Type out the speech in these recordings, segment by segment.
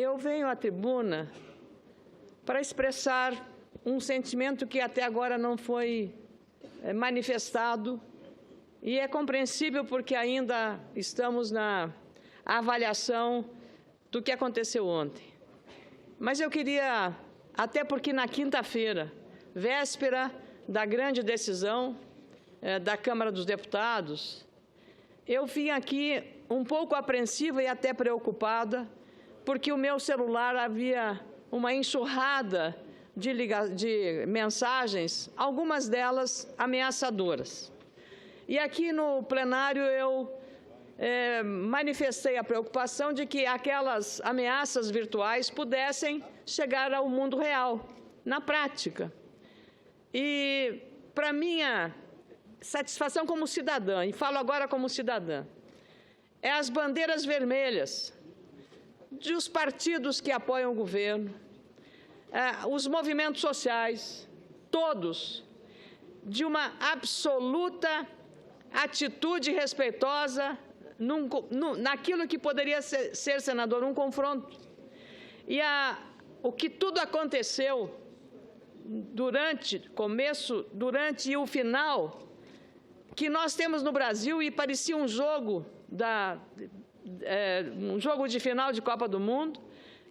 Eu venho à tribuna para expressar um sentimento que até agora não foi manifestado e é compreensível porque ainda estamos na avaliação do que aconteceu ontem. Mas eu queria, até porque na quinta-feira, véspera da grande decisão da Câmara dos Deputados, eu vim aqui um pouco apreensiva e até preocupada, porque o meu celular havia uma enxurrada de mensagens, algumas delas ameaçadoras. E aqui no plenário eu manifestei a preocupação de que aquelas ameaças virtuais pudessem chegar ao mundo real, na prática. E, para minha satisfação como cidadã, e falo agora como cidadã, é as bandeiras vermelhas dos partidos que apoiam o governo, os movimentos sociais, todos, de uma absoluta atitude respeitosa naquilo que poderia ser, senador, um confronto. E o que tudo aconteceu durante e o final, que nós temos no Brasil, e parecia um jogo de final de Copa do Mundo,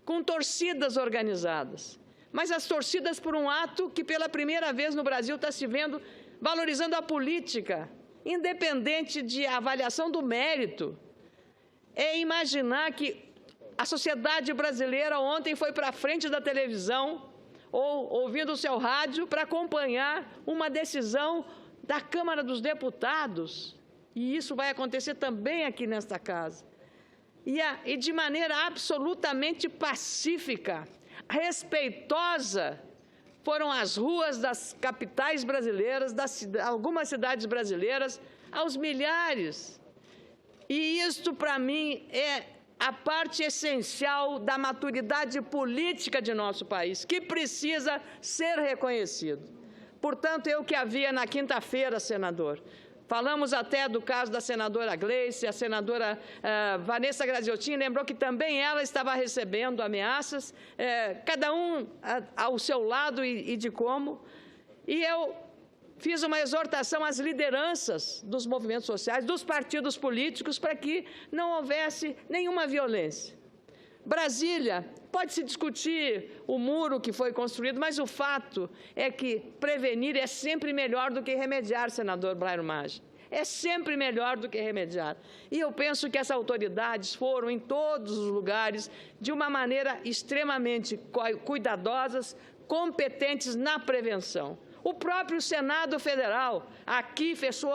com torcidas organizadas. Mas as torcidas por um ato que pela primeira vez no Brasil está se vendo valorizando a política, independente de avaliação do mérito. É imaginar que a sociedade brasileira ontem foi para a frente da televisão ou ouvindo o seu rádio para acompanhar uma decisão da Câmara dos Deputados. E isso vai acontecer também aqui nesta casa. E de maneira absolutamente pacífica, respeitosa, foram as ruas das capitais brasileiras, algumas cidades brasileiras, aos milhares. E isto, para mim, é a parte essencial da maturidade política de nosso país, que precisa ser reconhecido. Portanto, eu que havia na quinta-feira, senador, falamos até do caso da senadora Gleice, a senadora Vanessa Graziotin lembrou que também ela estava recebendo ameaças, cada um ao seu lado e de como. E eu fiz uma exortação às lideranças dos movimentos sociais, dos partidos políticos, para que não houvesse nenhuma violência. Brasília, pode-se discutir o muro que foi construído, mas o fato é que prevenir é sempre melhor do que remediar, senador Blairo Maggi. É sempre melhor do que remediar. E eu penso que as autoridades foram em todos os lugares de uma maneira extremamente cuidadosas, competentes na prevenção. O próprio Senado Federal aqui fechou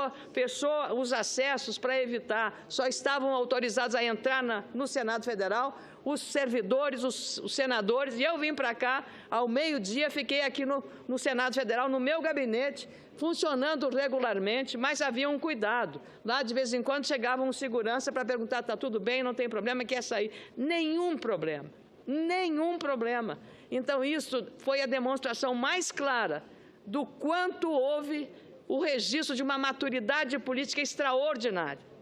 os acessos para evitar, só estavam autorizados a entrar no Senado Federal os servidores, os senadores, e eu vim para cá ao meio-dia, fiquei aqui no Senado Federal, no meu gabinete, funcionando regularmente, mas havia um cuidado. Lá, de vez em quando, chegava um segurança para perguntar, está tudo bem, não tem problema, quer sair. Nenhum problema, nenhum problema. Então, isso foi a demonstração mais clara do quanto houve o registro de uma maturidade política extraordinária.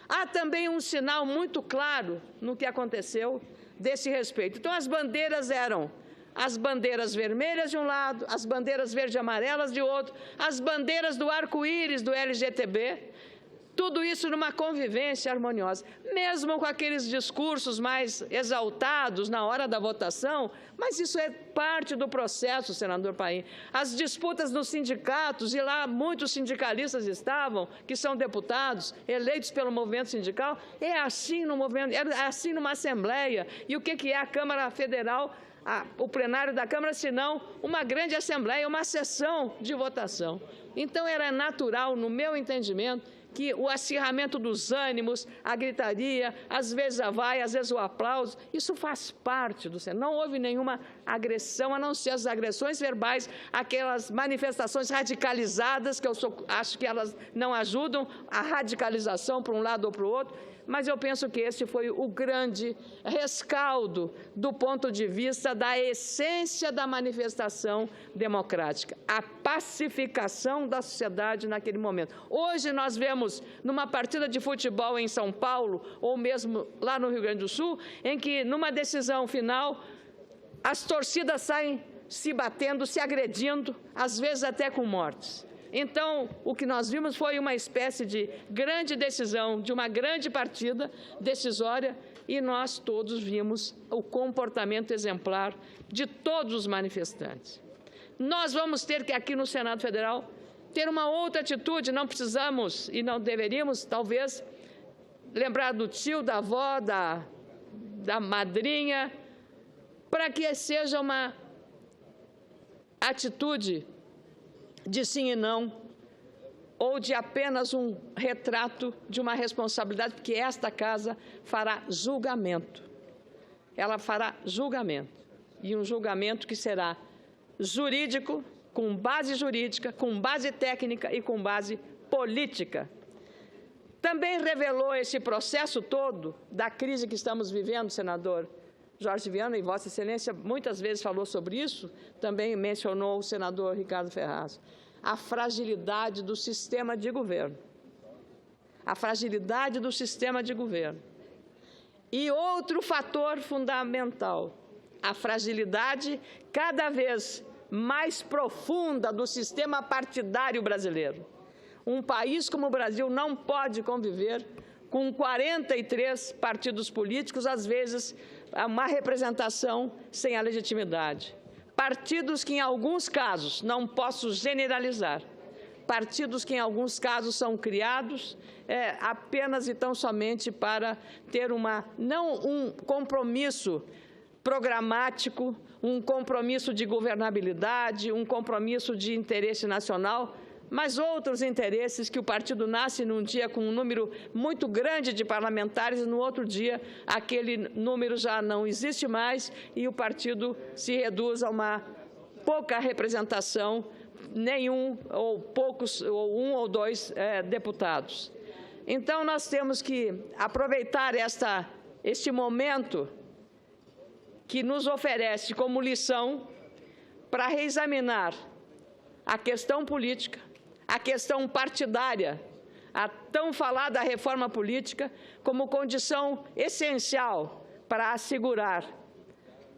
Há também um sinal muito claro no que aconteceu desse respeito. Então, as bandeiras eram as bandeiras vermelhas de um lado, as bandeiras verde e amarelas de outro, as bandeiras do arco-íris do LGTB, tudo isso numa convivência harmoniosa, mesmo com aqueles discursos mais exaltados na hora da votação, mas isso é parte do processo, senador Paim. As disputas nos sindicatos, e lá muitos sindicalistas estavam, que são deputados, eleitos pelo movimento sindical, é assim no movimento, é assim numa Assembleia. E o que é a Câmara Federal, o plenário da Câmara, senão uma grande Assembleia, uma sessão de votação. Então, era natural, no meu entendimento, que o acirramento dos ânimos, a gritaria, às vezes a vaia, às vezes o aplauso, isso faz parte do Senado. Não houve nenhuma agressão, a não ser as agressões verbais, aquelas manifestações radicalizadas, que eu acho que elas não ajudam a radicalização para um lado ou para o outro, mas eu penso que esse foi o grande rescaldo do ponto de vista da essência da manifestação democrática, a pacificação da sociedade naquele momento. Hoje nós vemos estamos numa partida de futebol em São Paulo, ou mesmo lá no Rio Grande do Sul, em que, numa decisão final, as torcidas saem se batendo, se agredindo, às vezes até com mortes. Então, o que nós vimos foi uma espécie de grande decisão, de uma grande partida decisória, e nós todos vimos o comportamento exemplar de todos os manifestantes. Nós vamos ter que, aqui no Senado Federal, ter uma outra atitude. Não precisamos e não deveríamos, talvez, lembrar do tio, da avó, da madrinha, para que seja uma atitude de sim e não, ou de apenas um retrato de uma responsabilidade, porque esta casa fará julgamento. Ela fará julgamento, e um julgamento que será jurídico, com base jurídica, com base técnica e com base política. Também revelou esse processo todo da crise que estamos vivendo, senador Jorge Viana, e Vossa Excelência muitas vezes falou sobre isso, também mencionou o senador Ricardo Ferraz, a fragilidade do sistema de governo. A fragilidade do sistema de governo. E outro fator fundamental, a fragilidade cada vez mais profunda do sistema partidário brasileiro. Um país como o Brasil não pode conviver com 43 partidos políticos, às vezes uma representação sem a legitimidade. Partidos que, em alguns casos, não posso generalizar, partidos que, em alguns casos, são criados apenas e tão somente para ter não um compromisso programático, um compromisso de governabilidade, um compromisso de interesse nacional, mas outros interesses que o partido nasce num dia com um número muito grande de parlamentares e no outro dia aquele número já não existe mais e o partido se reduz a uma pouca representação, nenhum ou poucos, ou um ou dois deputados. Então, nós temos que aproveitar este momento que nos oferece como lição para reexaminar a questão política, a questão partidária, a tão falada reforma política, como condição essencial para assegurar,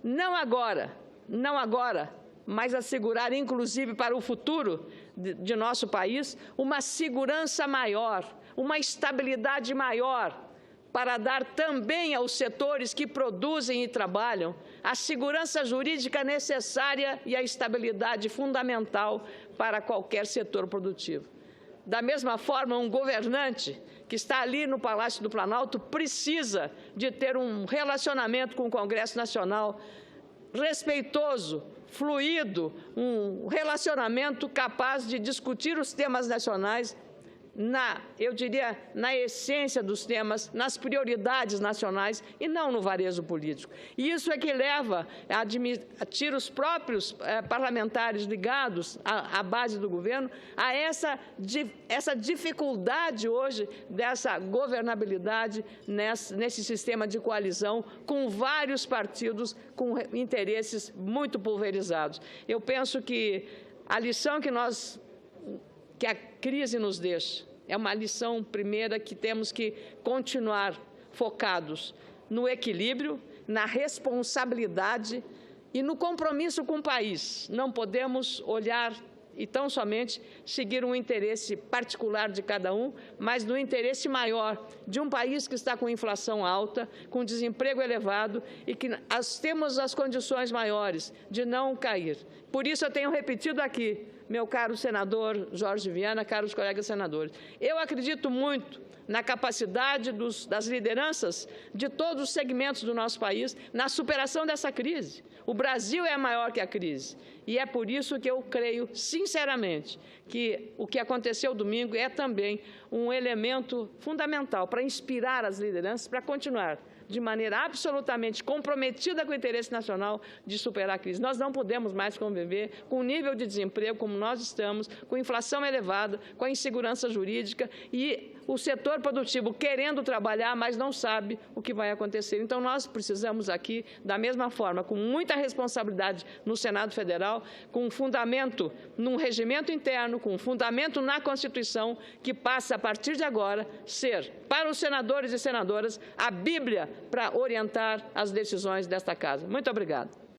não agora, mas assegurar, inclusive, para o futuro de nosso país, uma segurança maior, uma estabilidade maior, para dar também aos setores que produzem e trabalham a segurança jurídica necessária e a estabilidade fundamental para qualquer setor produtivo. Da mesma forma, um governante que está ali no Palácio do Planalto precisa de ter um relacionamento com o Congresso Nacional respeitoso, fluido, um relacionamento capaz de discutir os temas nacionais eu diria, na essência dos temas, nas prioridades nacionais e não no varejo político. E isso é que leva a tirar os próprios parlamentares ligados à base do governo a essa dificuldade hoje dessa governabilidade nesse sistema de coalizão com vários partidos com interesses muito pulverizados. Eu penso que a lição que a crise nos deixa é uma lição primeira que temos que continuar focados no equilíbrio, na responsabilidade e no compromisso com o país. Não podemos olhar e tão somente seguir um interesse particular de cada um, mas no interesse maior de um país que está com inflação alta, com desemprego elevado e que temos as condições maiores de não cair. Por isso eu tenho repetido aqui, meu caro senador Jorge Viana, caros colegas senadores, eu acredito muito na capacidade das lideranças de todos os segmentos do nosso país na superação dessa crise. O Brasil é maior que a crise e é por isso que eu creio, sinceramente, que o que aconteceu domingo é também um elemento fundamental para inspirar as lideranças para continuar de maneira absolutamente comprometida com o interesse nacional de superar a crise. Nós não podemos mais conviver com o nível de desemprego como nós estamos, com inflação elevada, com a insegurança jurídica e o setor produtivo querendo trabalhar, mas não sabe o que vai acontecer. Então, nós precisamos aqui, da mesma forma, com muita responsabilidade no Senado Federal, com um fundamento num regimento interno, com um fundamento na Constituição, que passa, a partir de agora, ser, para os senadores e senadoras, a Bíblia para orientar as decisões desta Casa. Muito obrigada.